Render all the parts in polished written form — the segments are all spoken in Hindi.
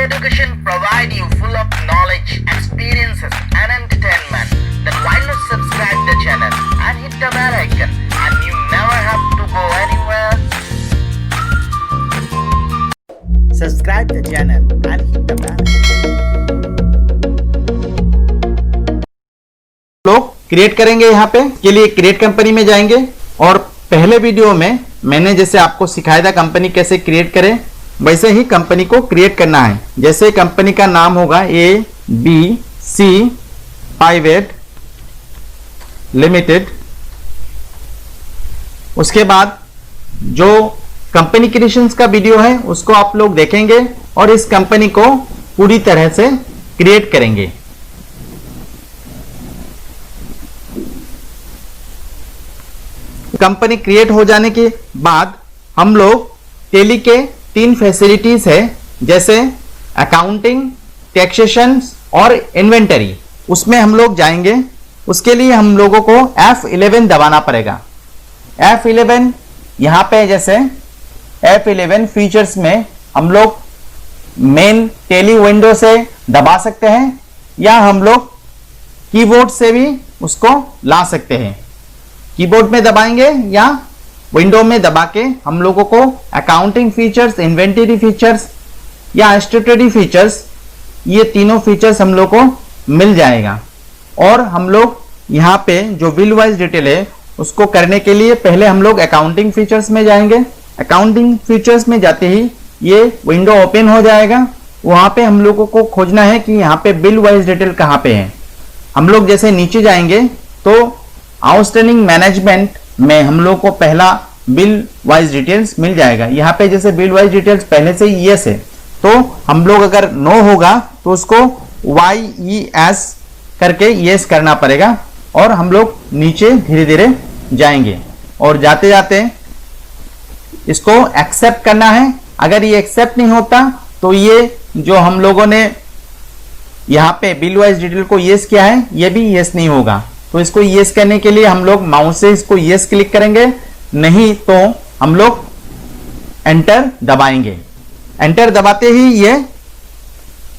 education provide you full of knowledge, experiences and entertainment. Then why not subscribe the channel and hit the bell icon and you never have to go anywhere. Subscribe the channel and hit the bell icon. लोग क्रिएट करेंगे यहाँ पे के लिए क्रिएट कंपनी में जाएंगे और पहले वीडियो में मैंने जैसे आपको सिखाया था कंपनी कैसे क्रिएट करें वैसे ही कंपनी को क्रिएट करना है। जैसे कंपनी का नाम होगा ABC प्राइवेट लिमिटेड। उसके बाद जो कंपनी क्रिएशंस का वीडियो है उसको आप लोग देखेंगे और इस कंपनी को पूरी तरह से क्रिएट करेंगे। कंपनी क्रिएट हो जाने के बाद हम लोग टेली के 3 फैसिलिटीज है जैसे अकाउंटिंग, टैक्सेशन और इन्वेंटरी, उसमें हम लोग जाएंगे। उसके लिए हम लोगों को F11 दबाना पड़ेगा। F11 यहाँ पे जैसे F11 फीचर्स में हम लोग मेन टेली विंडो से दबा सकते हैं या हम लोग कीबोर्ड से भी उसको ला सकते हैं। कीबोर्ड में दबाएंगे या विंडो में दबा के हम लोगों को अकाउंटिंग फीचर्स, इन्वेंटरी फीचर्स या स्टैट्यूटरी फीचर्स, ये तीनों फीचर्स हम लोग को मिल जाएगा। और हम लोग यहाँ पे जो बिल वाइज डिटेल है उसको करने के लिए पहले हम लोग अकाउंटिंग फीचर्स में जाएंगे। अकाउंटिंग फीचर्स में जाते ही ये विंडो ओपन हो जाएगा। वहां पे हम लोगों को खोजना है कि यहाँ पे बिल वाइज डिटेल कहाँ पे है। हम लोग जैसे नीचे जाएंगे तो आउटस्टैंडिंग मैनेजमेंट में हम लोग को पहला बिल वाइज डिटेल्स मिल जाएगा। यहाँ पे जैसे बिल वाइज डिटेल्स पहले से ही यस है तो हम लोग अगर नो होगा तो उसको YES करके यस करना पड़ेगा और हम लोग नीचे धीरे धीरे जाएंगे और जाते जाते इसको एक्सेप्ट करना है। अगर ये एक्सेप्ट नहीं होता तो ये जो हम लोगों ने यहाँ पे बिल वाइज डिटेल को यस किया है ये भी यस नहीं होगा। तो इसको यस करने के लिए हम लोग माउस से इसको यस क्लिक करेंगे, नहीं तो हम लोग एंटर दबाएंगे। एंटर दबाते ही ये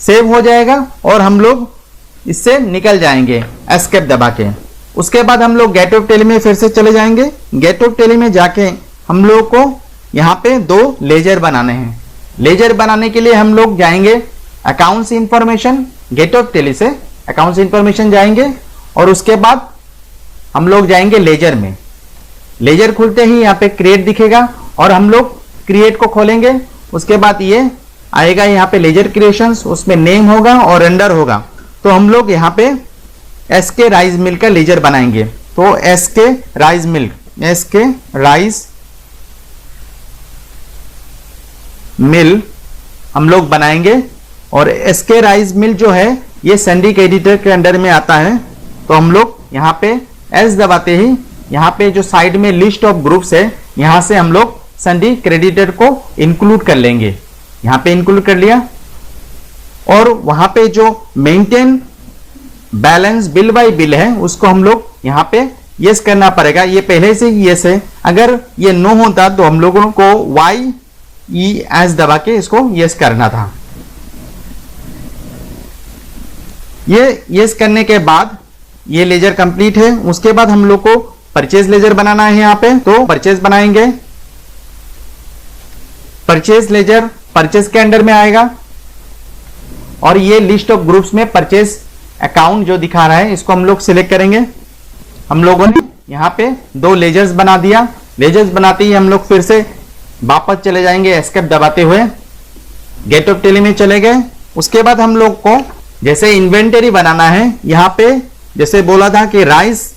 सेव हो जाएगा और हम लोग इससे निकल जाएंगे एस्केप दबा के। उसके बाद हम लोग गेट ऑफ टेली में फिर से चले जाएंगे। गेट ऑफ टेली में जाके हम लोग को यहाँ पे 2 लेजर बनाने हैं। लेजर बनाने के लिए हम लोग जाएंगे accounts information, gate of Tally से अकाउंट्स इंफॉर्मेशन जाएंगे और उसके बाद हम लोग जाएंगे लेजर में। लेजर खुलते ही यहाँ पे क्रिएट दिखेगा और हम लोग क्रिएट को खोलेंगे। उसके बाद ये आएगा यहाँ पे लेजर क्रिएशंस, उसमें नेम होगा और अंडर होगा। तो हम लोग यहाँ पे SK राइस मिल का लेजर बनाएंगे। तो SK राइस मिल हम लोग बनाएंगे और SK राइस मिल जो है ये संडीक एडिटर के अंडर में आता है। तो हम लोग यहाँ पे S दबाते ही यहाँ पे जो साइड में लिस्ट ऑफ ग्रुप्स है यहाँ से हम लोग संडी क्रेडिटर को इंक्लूड कर लेंगे। यहाँ पे इंक्लूड कर लिया और वहां पे जो maintain balance bill bye bill है उसको हम लोग यहाँ पे यस करना पड़ेगा। ये पहले से ही यस है, अगर ये नो होता तो हम लोगों को YES दबा के इसको यस करना था। ये यस करने के बाद ये लेजर कंप्लीट है। उसके बाद हम लोग को परचेज लेजर बनाना है। यहाँ पे तो परचेज बनाएंगे। परचेज लेजर परचेज के अंडर में आएगा और ये लिस्ट ऑफ ग्रुप्स में परचेज अकाउंट जो दिखा रहा है इसको हम लोग सिलेक्ट करेंगे। हम लोगों ने यहाँ पे 2 लेजर्स बना दिया। लेजर्स बनाते ही हम लोग फिर से वापस चले जाएंगे एस्केप दबाते हुए, गेट ऑफ टेली में चले गए। उसके बाद हम लोग को जैसे इन्वेंटरी बनाना है। यहाँ पे जैसे बोला था कि राइस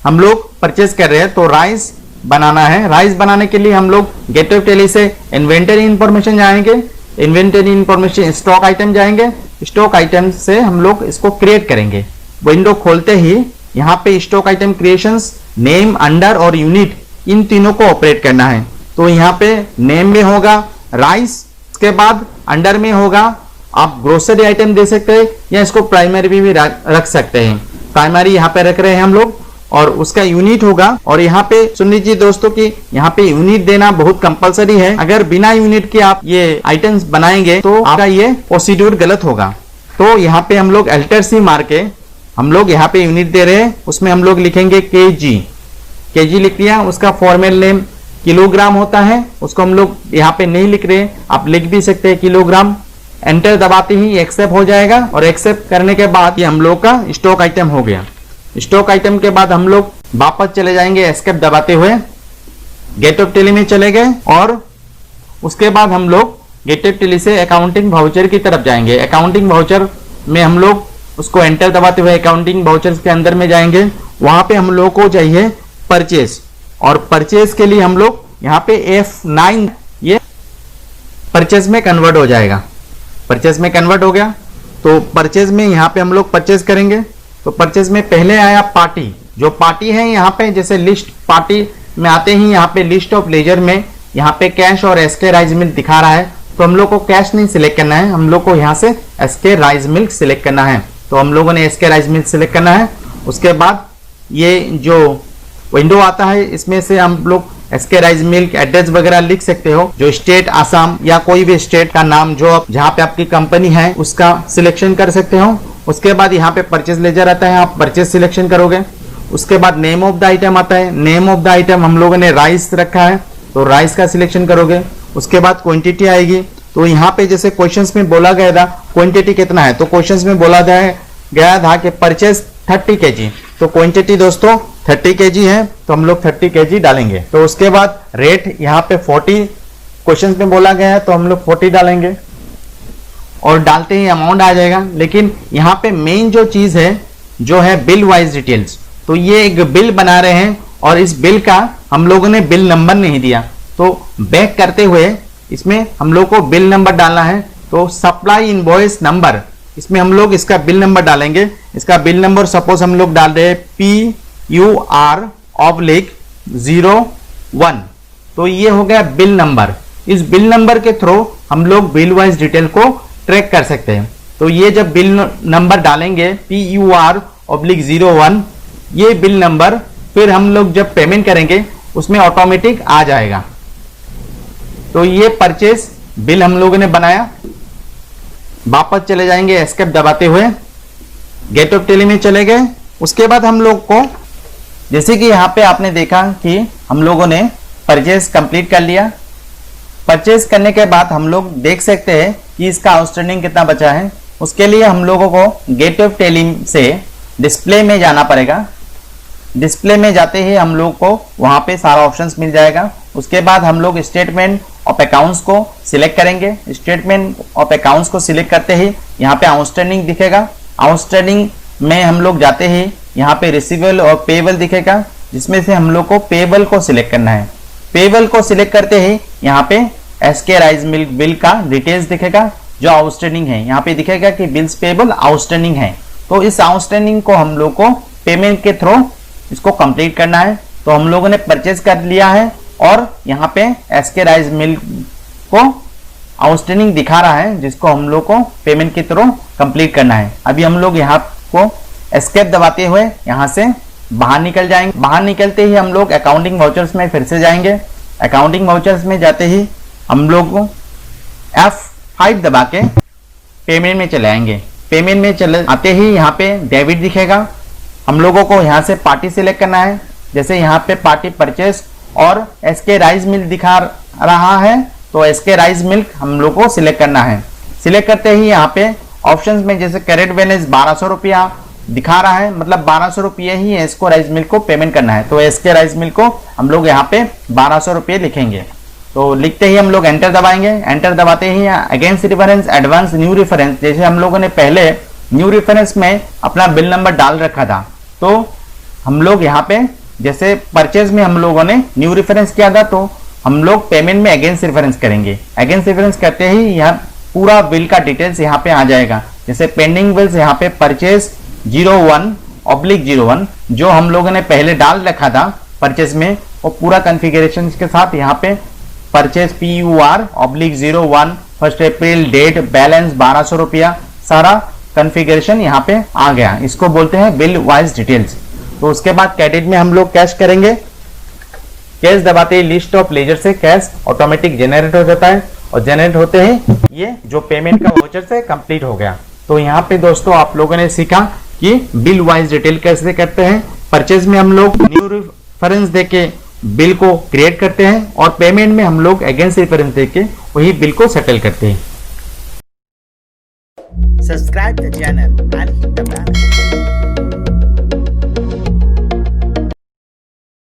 हम लोग परचेज कर रहे हैं तो राइस बनाना है। राइस बनाने के लिए हम लोग गेट ऑफ टेली से इन्वेंटरी इंफॉर्मेशन जाएंगे। इन्वेंटरी इंफॉर्मेशन स्टॉक आइटम जाएंगे। स्टॉक आइटम से हम लोग इसको क्रिएट करेंगे। विंडो खोलते ही यहाँ पे stock item creations, name, under और यूनिट, इन तीनों को ऑपरेट करना है। तो यहाँ पे नेम में होगा राइस, उसके बाद अंडर में होगा आप ग्रोसरी आइटम दे सकते हैं या इसको प्राइमरी भी रख सकते हैं। प्राइमरी यहाँ पे रख रहे हैं हम लोग और उसका यूनिट होगा। और यहाँ पे सुन लीजिए दोस्तों कि यहाँ पे यूनिट देना बहुत कंपलसरी है। अगर बिना यूनिट के आप ये आइटम्स बनाएंगे तो आपका ये प्रोसीड्यूर गलत होगा। तो यहाँ पे हम लोग अल्टर सी मार के हम लोग यहाँ पे यूनिट दे रहे हैं, उसमें हम लोग लिखेंगे केजी। केजी लिख लिया। उसका फॉर्मल नेम किलोग्राम होता है, उसको हम लोग यहाँ पे नहीं लिख रहे, आप लिख भी सकते हैं किलोग्राम। एंटर दबाते ही एक्सेप्ट हो जाएगा और एक्सेप्ट करने के बाद ये हम लोग का स्टॉक आइटम हो गया। स्टॉक आइटम के बाद हम लोग वापस चले जाएंगे एस्केप दबाते हुए, गेट ऑफ टेली में चले गए और उसके बाद हम लोग गेट ऑफ टेली से अकाउंटिंग वाउचर की तरफ जाएंगे। अकाउंटिंग वाउचर में हम लोग उसको एंटर दबाते हुए अकाउंटिंग वाउचर्स के अंदर में जाएंगे। वहां पे हम लोग को चाहिए परचेज, और परचेज के लिए हम लोग यहाँ पे F9 ये परचेज में कन्वर्ट हो जाएगा। परचेज में कन्वर्ट हो गया तो परचेज में यहाँ पे हम लोग परचेज करेंगे। तो परचेज में पहले आया पार्टी, जो पार्टी है यहाँ पे जैसे लिस्ट पार्टी में आते ही यहाँ पे लिस्ट ऑफ लेजर में यहाँ पे कैश और एसके राइस मिल्क दिखा रहा है, तो हम लोग को कैश नहीं सिलेक्ट करना है, हम लोग को यहाँ से एसके राइस मिल्क सिलेक्ट करना है। तो हम लोगों ने एसके राइस मिल्क सिलेक्ट करना है। उसके बाद ये जो विंडो आता है इसमें से हम लोग एसके राइस मिल्क एड्रेस वगैरह लिख सकते हो, जो स्टेट आसाम या कोई भी स्टेट का नाम जो जहाँ पे आपकी कंपनी है उसका सिलेक्शन कर सकते हो। उसके बाद यहाँ पे परचेज लेजर आता है, आप परचेज सिलेक्शन करोगे। उसके बाद नेम ऑफ द आइटम आता है, नेम ऑफ द आइटम हम लोगों ने राइस रखा है तो राइस का सिलेक्शन करोगे। उसके बाद क्वांटिटी आएगी, तो यहाँ पे जैसे क्वेश्चंस में बोला गया था क्वांटिटी कितना है, तो क्वेश्चंस में बोला गया था कि परचेज 30 kg, तो क्वांटिटी दोस्तों 30 kg है तो हम लोग 30 kg डालेंगे। तो उसके बाद रेट यहाँ पे 40 क्वेश्चन में बोला गया है तो हम लोग 40 डालेंगे और डालते ही अमाउंट आ जाएगा। लेकिन यहाँ पे मेन जो चीज है जो है बिल वाइज डिटेल्स, तो ये एक बिल बना रहे हैं और इस बिल का हम लोगों ने बिल नंबर नहीं दिया, तो बैक करते हुए इसमें हम लोग को बिल नंबर डालना है। तो सप्लाई इनवॉइस नंबर, इसमें हम लोग इसका बिल नंबर डालेंगे। इसका बिल नंबर सपोज हम लोग डाल रहे हैं PUR/01, तो ये हो गया बिल नंबर। इस बिल नंबर के थ्रू हम लोग बिल वाइज डिटेल को ट्रैक कर सकते हैं। तो ये जब बिल नंबर डालेंगे PUR/01 ये बिल नंबर, फिर हम लोग जब पेमेंट करेंगे उसमें ऑटोमेटिक आ जाएगा। तो ये परचेज बिल हम लोगों ने बनाया। वापस चले जाएंगे एस्केप दबाते हुए, गेट ऑफ टेली में चले गए। उसके बाद हम लोग को जैसे कि यहाँ पे आपने देखा कि हम लोगों ने परचेज कंप्लीट कर लिया। परचेज करने के बाद हम लोग देख सकते हैं कि इसका आउटस्टैंडिंग कितना बचा है। उसके लिए हम लोगों को गेट ऑफ टेली से डिस्प्ले में जाना पड़ेगा। डिस्प्ले में जाते ही हम लोग को वहां पे सारा ऑप्शंस मिल जाएगा। उसके बाद हम लोग स्टेटमेंट ऑफ अकाउंट्स को सिलेक्ट करेंगे। स्टेटमेंट ऑफ अकाउंट्स को सिलेक्ट करते ही यहाँ पे आउटस्टैंडिंग दिखेगा। आउटस्टैंडिंग में हम लोग जाते ही यहाँ पे रिसीवेबल और पेबल दिखेगा, जिसमें से हम लोग को पेबल को सिलेक्ट करना है। पेबल को सिलेक्ट करते ही यहाँ पे एसके राइस मिल्क बिल का डिटेल्स दिखेगा जो आउटस्टैंडिंग है। यहाँ पे दिखेगा कि बिल्स पेबल आउटस्टैंडिंग है, तो इस आउटस्टैंडिंग को हम लोग को पेमेंट के थ्रू इसको कंप्लीट करना है। तो हम लोगों ने परचेज कर लिया है और यहाँ पे एसके राइस मिल्क को आउटस्टैंडिंग दिखा रहा है, जिसको हम लोग को पेमेंट के थ्रू कंप्लीट करना है। अभी हम लोग यहाँ को एस्केप दबाते हुए यहाँ से बाहर निकल जाएंगे। बाहर निकलते ही हम लोग अकाउंटिंग वाउचर्स में फिर से जाएंगे। अकाउंटिंग वाउचर्स में जाते ही हम लोग को F5 दबा के पेमेंट में चले आएंगे। पेमेंट में चले आते ही यहाँ पे डेबिट दिखेगा। हम लोगों को यहाँ से पार्टी सिलेक्ट करना है। जैसे यहाँ पे पार्टी परचेस और एसके राइस मिल्क दिखा रहा है, तो एसके राइस मिल्क हम लोग को सिलेक्ट करना है। सिलेक्ट करते ही यहाँ पे ऑप्शंस में जैसे करेंट बैलेंस 1200 रुपया दिखा रहा है, मतलब 1200 रुपये ही एसको राइस मिल्क को पेमेंट करना है। तो एसके राइस मिल्क को हम लोग यहाँ पे 1200 रुपये लिखेंगे। तो लिखते ही हम लोग एंटर दबाएंगे। एंटर दबाते ही against reference advance new reference, जैसे हम लोगों ने पहले न्यू रेफरेंस में अपना बिल नंबर डाल रखा था, तो हम लोग यहाँ पे जैसे परचेज में हम लोगों ने न्यू रेफरेंस किया था, तो हम लोग पेमेंट में अगेंस्ट रेफरेंस करेंगे। अगेंस्ट रेफरेंस करते ही यहाँ पूरा बिल का डिटेल्स यहाँ पे आ जाएगा। जैसे पेंडिंग बिल्स यहाँ पे परचेज 01/01 जो हम लोगों ने पहले डाल रखा था परचेज में, वो पूरा कॉन्फ़िगरेशन के साथ यहाँ पे परचेज PUR/01 1 अप्रैल डेट बैलेंस 1200 रुपया, सारा कॉन्फ़िगरेशन यहाँ पे आ गया। इसको बोलते हैं बिल वाइज डिटेल्स। तो उसके बाद क्रेडिट में हम लोग कैश करेंगे। कैश दबाते ही लिस्ट ऑफ लेजर से कैश ऑटोमेटिक जनरेट हो जाता है और जनरेट होते ही ये जो पेमेंट का वाउचर से कंप्लीट हो गया। तो यहाँ पे दोस्तों आप लोगों ने सीखा कि बिल वाइज डिटेल कैसे करते हैं। परचेज में हम लोग न्यू रेफरेंस देके बिल को क्रिएट करते हैं और पेमेंट में हम लोग अगेंस्ट रेफरेंस देके वही बिल को सेटल करते हैं। Subscribe the channel and hit the bell.